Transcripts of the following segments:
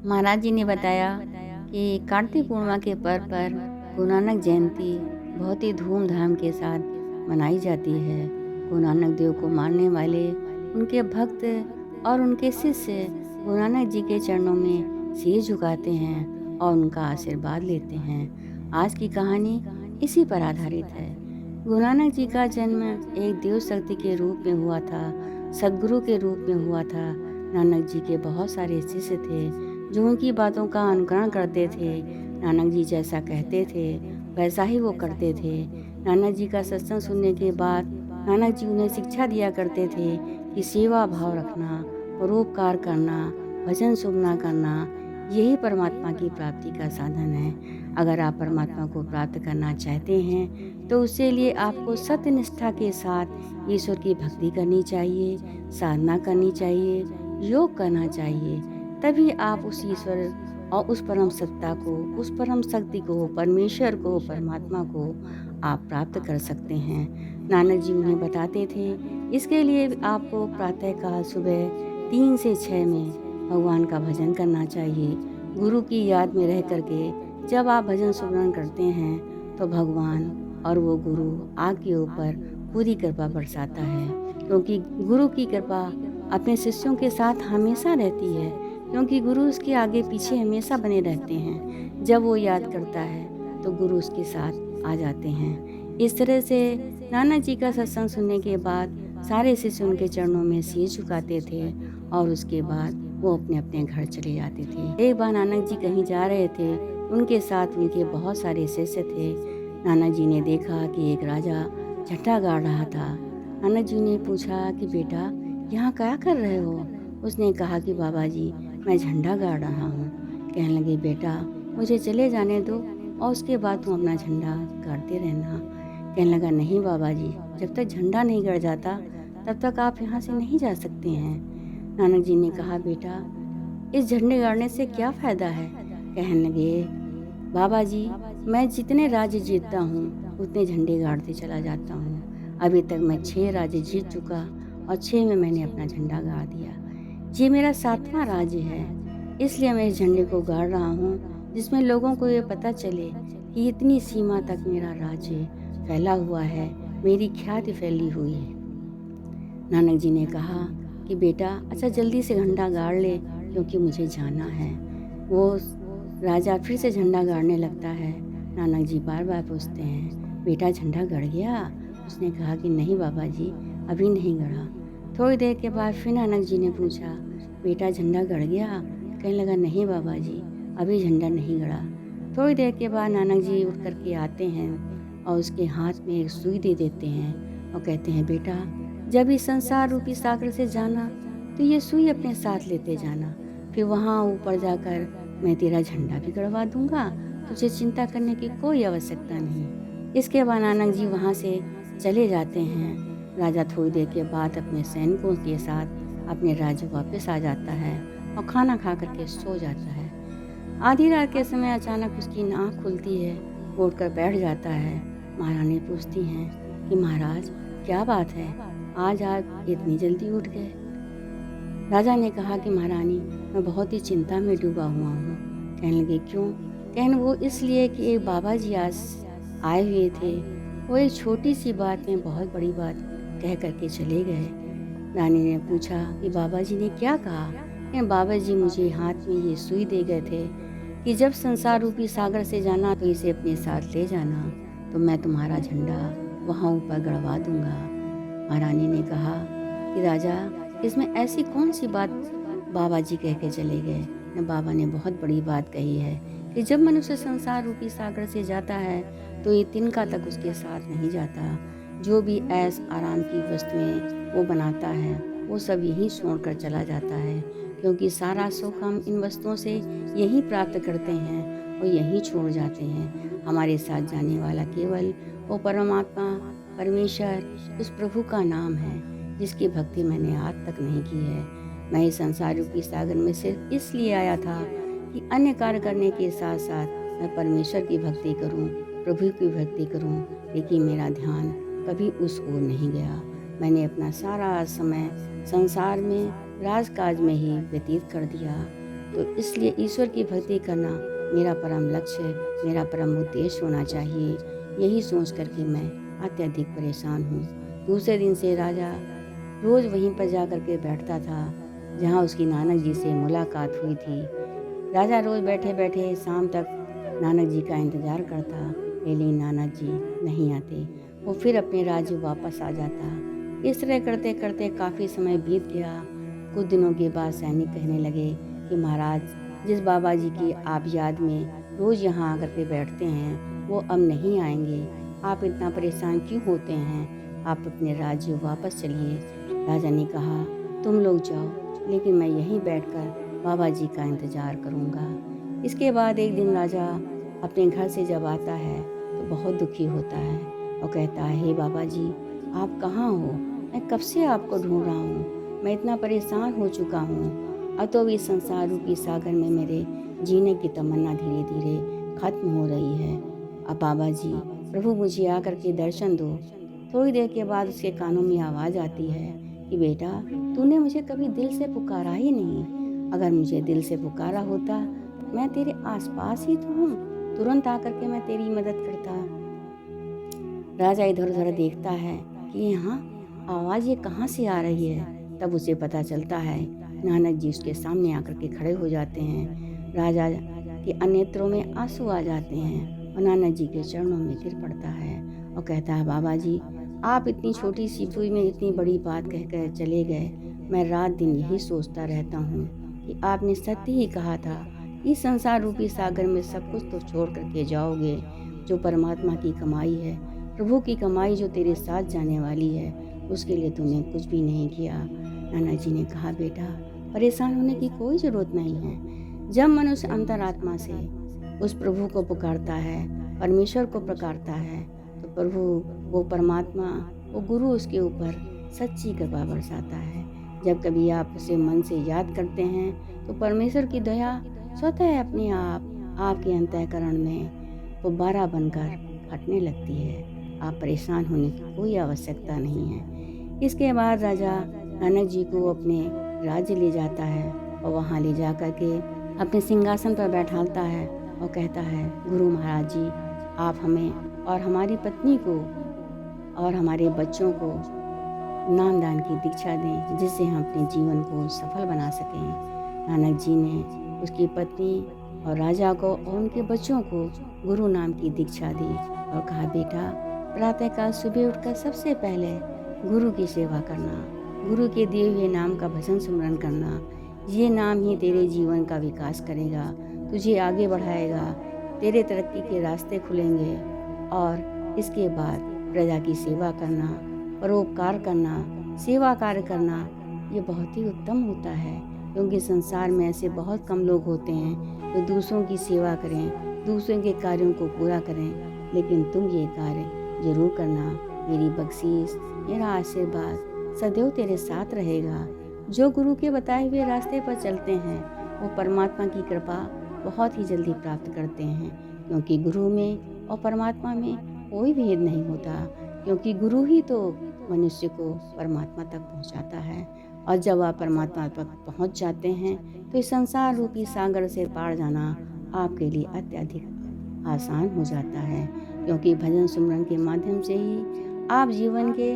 महाराज जी ने बताया कि कार्तिक पूर्णिमा के पर्व पर गुरु नानक जयंती बहुत ही धूमधाम के साथ मनाई जाती है। गुरु नानक देव को मानने वाले उनके भक्त और उनके शिष्य गुरु नानक जी के चरणों में सिर झुकाते हैं और उनका आशीर्वाद लेते हैं। आज की कहानी इसी पर आधारित है। गुरु नानक जी का जन्म एक देव शक्ति के रूप में हुआ था, सद्गुरु के रूप में हुआ था। नानक जी के बहुत सारे शिष्य थे जो उनकी बातों का अनुकरण करते थे। नानक जी जैसा कहते थे वैसा ही वो करते थे। नानक जी का सत्संग सुनने के बाद नानक जी उन्हें शिक्षा दिया करते थे कि सेवा भाव रखना, परोपकार करना, भजन सुनना करना, यही परमात्मा की प्राप्ति का साधन है। अगर आप परमात्मा को प्राप्त करना चाहते हैं तो उसके लिए आपको सत्यनिष्ठा के साथ ईश्वर की भक्ति करनी चाहिए, साधना करनी चाहिए, योग करना चाहिए। तभी आप उस ईश्वर और उस परम सत्ता को, उस परम शक्ति को, परमेश्वर को, परमात्मा को आप प्राप्त कर सकते हैं। नानक जी उन्हें बताते थे इसके लिए आपको प्रातःकाल सुबह 3 से 6 में भगवान का भजन करना चाहिए। गुरु की याद में रह करके जब आप भजन सुमरन करते हैं तो भगवान और वो गुरु आपके ऊपर पूरी कृपा बरसाता है, क्योंकि गुरु की कृपा अपने शिष्यों के साथ हमेशा रहती है, क्योंकि गुरु उसके आगे पीछे हमेशा बने रहते हैं। जब वो याद करता है तो गुरु उसके साथ आ जाते हैं। इस तरह से नानक जी का सत्संग सुनने के बाद सारे शिष्य उनके चरणों में सिर झुकाते थे और उसके बाद वो अपने अपने घर चले जाते थे। एक बार नानक जी कहीं जा रहे थे, उनके साथ उनके बहुत सारे शिष्य थे। नानक जी ने देखा कि एक राजा झंडा गाड़ रहा था। नानक जी ने पूछा कि बेटा यहाँ क्या कर रहे हो? उसने कहा कि बाबा जी मैं झंडा गाड़ रहा हूँ। कहने लगे बेटा मुझे चले जाने दो और उसके बाद तुम अपना झंडा गाड़ते रहना। कहने लगा नहीं बाबा जी, जब तक झंडा नहीं गड़ जाता तब तक आप यहाँ से नहीं जा सकते हैं। नानक जी ने कहा बेटा इस झंडे गाड़ने से क्या फ़ायदा है? कहने लगे बाबा जी मैं जितने राज्य जीतता हूँ उतने झंडे गाड़ते चला जाता हूँ। अभी तक मैं 6 राज्य जीत चुका और 6 में मैंने अपना झंडा गाड़ दिया। ये मेरा 7वां राज्य है, इसलिए मैं इस झंडे को गाड़ रहा हूँ जिसमें लोगों को ये पता चले कि इतनी सीमा तक मेरा राज्य फैला हुआ है, मेरी ख्याति फैली हुई है। नानक जी ने कहा कि बेटा अच्छा जल्दी से झंडा गाड़ ले क्योंकि मुझे जाना है। वो राजा फिर से झंडा गाड़ने लगता है। नानक जी बार बार पूछते हैं बेटा झंडा गड़ गया? उसने कहा कि नहीं बाबा जी अभी नहीं गड़ा। थोड़ी देर के बाद फिर नानक जी ने पूछा बेटा झंडा गड़ गया? कहने लगा नहीं बाबा जी अभी झंडा नहीं गड़ा। थोड़ी देर के बाद नानक जी उठ कर के आते हैं और उसके हाथ में एक सुई दे देते हैं और कहते हैं बेटा जब इस संसार रूपी सागर से जाना तो ये सुई अपने साथ लेते जाना, फिर वहाँ ऊपर जाकर मैं तेरा झंडा भी गड़वा दूंगा, तुझे चिंता करने की कोई आवश्यकता नहीं। इसके बाद नानक जी वहाँ से चले जाते हैं। राजा थोड़ी देर के बाद अपने सैनिकों के साथ अपने राज्य वापस आ जाता है और खाना खा करके सो जाता है। आधी रात के समय अचानक उसकी आँख खुलती है, वो उठकर बैठ जाता है। महारानी पूछती हैं कि महाराज क्या बात है, आज आप इतनी जल्दी उठ गए? राजा ने कहा कि महारानी मैं बहुत ही चिंता में डूबा हुआ हूँ। कहने लगे क्यों? कहने वो इसलिए कि एक बाबा जी आज आए हुए थे, वो एक छोटी सी बात में बहुत बड़ी बात कह करके चले गए। रानी ने पूछा कि बाबा जी ने क्या कहा? बाबा जी मुझे हाथ में ये सुई दे गए थे कि जब संसार रूपी सागर से जाना तो इसे अपने साथ ले जाना, तो मैं तुम्हारा झंडा वहाँ ऊपर गड़वा दूंगा। महारानी ने कहा कि राजा इसमें ऐसी कौन सी बात बाबा जी कह के चले गए? बाबा ने बहुत बड़ी बात कही है कि जब मनुष्य संसार रूपी सागर से जाता है तो ये तिनका तक उसके साथ नहीं जाता। जो भी ऐश आराम की वस्तुएं वो बनाता है वो सब यहीं छोड़कर चला जाता है, क्योंकि सारा सुख हम इन वस्तुओं से यहीं प्राप्त करते हैं और यहीं छोड़ जाते हैं। हमारे साथ जाने वाला केवल वो परमात्मा परमेश्वर उस प्रभु का नाम है जिसकी भक्ति मैंने आज तक नहीं की है। मैं इस संसार रूपी सागर में सिर्फ इसलिए आया था कि अन्य कार्य करने के साथ साथ मैं परमेश्वर की भक्ति करूं, प्रभु की भक्ति करूं, लेकिन मेरा ध्यान कभी उस ओर नहीं गया। मैंने अपना सारा समय संसार में राजकाज में ही व्यतीत कर दिया। तो इसलिए ईश्वर की भक्ति करना मेरा परम लक्ष्य, मेरा परम उद्देश्य होना चाहिए। यही सोच करके मैं अत्यधिक परेशान हूँ। दूसरे दिन से राजा रोज़ वहीं पर जा कर के बैठता था जहाँ उसकी नानक जी से मुलाकात हुई थी। राजा रोज़ बैठे बैठे शाम तक नानक जी का इंतज़ार करता, लेकिन नानक जी नहीं आते। वो फिर अपने राज्य वापस आ जाता। इस तरह करते करते काफ़ी समय बीत गया। कुछ दिनों के बाद सैनिक कहने लगे कि महाराज, जिस बाबा जी की आप याद में रोज़ यहाँ आकर के बैठते हैं वो अब नहीं आएंगे। आप इतना परेशान क्यों होते हैं? आप अपने राज्य वापस चलिए। राजा ने कहा, तुम लोग जाओ, लेकिन मैं यहीं बैठकर बाबा जी का इंतज़ार करूँगा। इसके बाद एक दिन राजा अपने घर से जब आता है तो बहुत दुखी होता है और कहता है, हे बाबा जी, आप कहाँ हो? मैं कब से आपको ढूंढ रहा हूँ। मैं इतना परेशान हो चुका हूँ। अब तो इस संसार रूपी सागर में मेरे जीने की तमन्ना धीरे धीरे खत्म हो रही है। अब बाबा जी, प्रभु मुझे आकर के दर्शन दो। थोड़ी देर के बाद उसके कानों में आवाज़ आती है कि बेटा, तूने मुझे कभी दिल से पुकारा ही नहीं। अगर मुझे दिल से पुकारा होता, मैं तेरे आसपास ही तो हूँ, तुरंत आकर के मैं तेरी मदद करता। राजा इधर उधर देखता है कि यहाँ आवाज़ ये कहाँ से आ रही है। तब उसे पता चलता है नानक जी उसके सामने आकर के खड़े हो जाते हैं। राजा के नेत्रों में आंसू आ जाते हैं और नानक जी के चरणों में गिर पड़ता है और कहता है, बाबा जी, आप इतनी छोटी सी सुई में इतनी बड़ी बात कहकर चले गए। मैं रात दिन यही सोचता रहता हूँ कि आपने सत्य ही कहा था। इस संसार रूपी सागर में सब कुछ तो छोड़ करके जाओगे। जो परमात्मा की कमाई है, प्रभु की कमाई जो तेरे साथ जाने वाली है, उसके लिए तूने कुछ भी नहीं किया। नाना जी ने कहा, बेटा, परेशान होने की कोई ज़रूरत नहीं है। जब मनुष्य अंतरात्मा से उस प्रभु को पुकारता है, परमेश्वर को पुकारता है, तो प्रभु, वो परमात्मा, वो गुरु उसके ऊपर सच्ची कृपा बरसाता है। जब कभी आप उसे मन से याद करते हैं तो परमेश्वर की दया स्वतः अपने आप आपके अंतःकरण में गुब्बारा बनकर फटने लगती है। आप परेशान होने की कोई आवश्यकता नहीं है। इसके बाद राजा नानक जी को अपने राज्य ले जाता है और वहाँ ले जा कर के अपने सिंहासन पर बैठालता है और कहता है, गुरु महाराज जी, आप हमें और हमारी पत्नी को और हमारे बच्चों को नामदान की दीक्षा दें, जिससे हम अपने जीवन को सफल बना सकें। नानक जी ने उसकी पत्नी और राजा को और उनके बच्चों को गुरु नाम की दीक्षा दी और कहा, बेटा, प्रातःकाल सुबह उठकर सबसे पहले गुरु की सेवा करना, गुरु के दिए हुए नाम का भजन सिमरन करना। ये नाम ही तेरे जीवन का विकास करेगा, तुझे आगे बढ़ाएगा, तेरे तरक्की के रास्ते खुलेंगे। और इसके बाद प्रजा की सेवा करना, परोपकार करना, सेवा कार्य करना, ये बहुत ही उत्तम होता है। क्योंकि संसार में ऐसे बहुत कम लोग होते हैं जो दूसरों की सेवा करें, दूसरों के कार्यों को पूरा करें, लेकिन तुम ये कार्य जरूर करना। मेरी बख्शीश, मेरा आशीर्वाद सदैव तेरे साथ रहेगा। जो गुरु के बताए हुए रास्ते पर चलते हैं वो परमात्मा की कृपा बहुत ही जल्दी प्राप्त करते हैं, क्योंकि गुरु में और परमात्मा में कोई भेद नहीं होता, क्योंकि गुरु ही तो मनुष्य को परमात्मा तक पहुंचाता है। और जब आप परमात्मा तक पहुंच जाते हैं तो इस संसार रूपी सागर से पार जाना आपके लिए अत्यधिक आसान हो जाता है, क्योंकि भजन सुमरन के माध्यम से ही आप जीवन के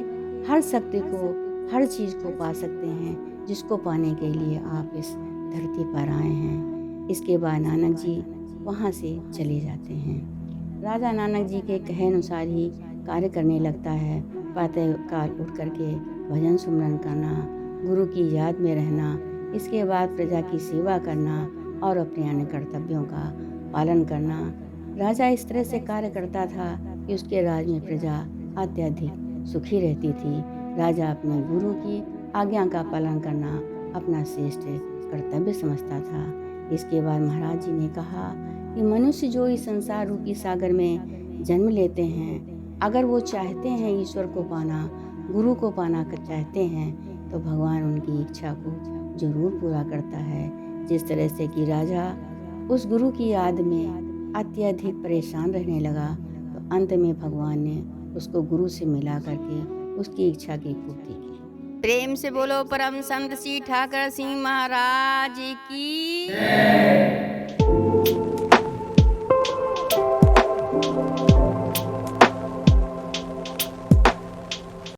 हर शक्ति को, हर चीज़ को पा सकते हैं, जिसको पाने के लिए आप इस धरती पर आए हैं। इसके बाद नानक जी वहाँ से चले जाते हैं। राजा नानक जी के कहे अनुसार ही कार्य करने लगता है। प्रातःकाल उठ करके भजन सुमरन करना, गुरु की याद में रहना, इसके बाद प्रजा की सेवा करना और अपने अन्य कर्तव्यों का पालन करना। राजा इस तरह से कार्य करता था कि उसके राज में प्रजा अत्यधिक सुखी रहती थी। राजा अपने गुरु की आज्ञा का पालन करना अपना श्रेष्ठ कर्तव्य समझता था। इसके बाद महाराज जी ने कहा कि मनुष्य जो इस संसार रूपी सागर में जन्म लेते हैं, अगर वो चाहते हैं ईश्वर को पाना, गुरु को पाना चाहते हैं, तो भगवान उनकी इच्छा को जरूर पूरा करता है। जिस तरह से कि राजा उस गुरु की याद में अत्यधिक परेशान रहने लगा, तो अंत में भगवान ने उसको गुरु से मिला करके उसकी इच्छा की पूर्ति की। प्रेम से बोलो परम संत श्री ठाकर सिंह महाराज की।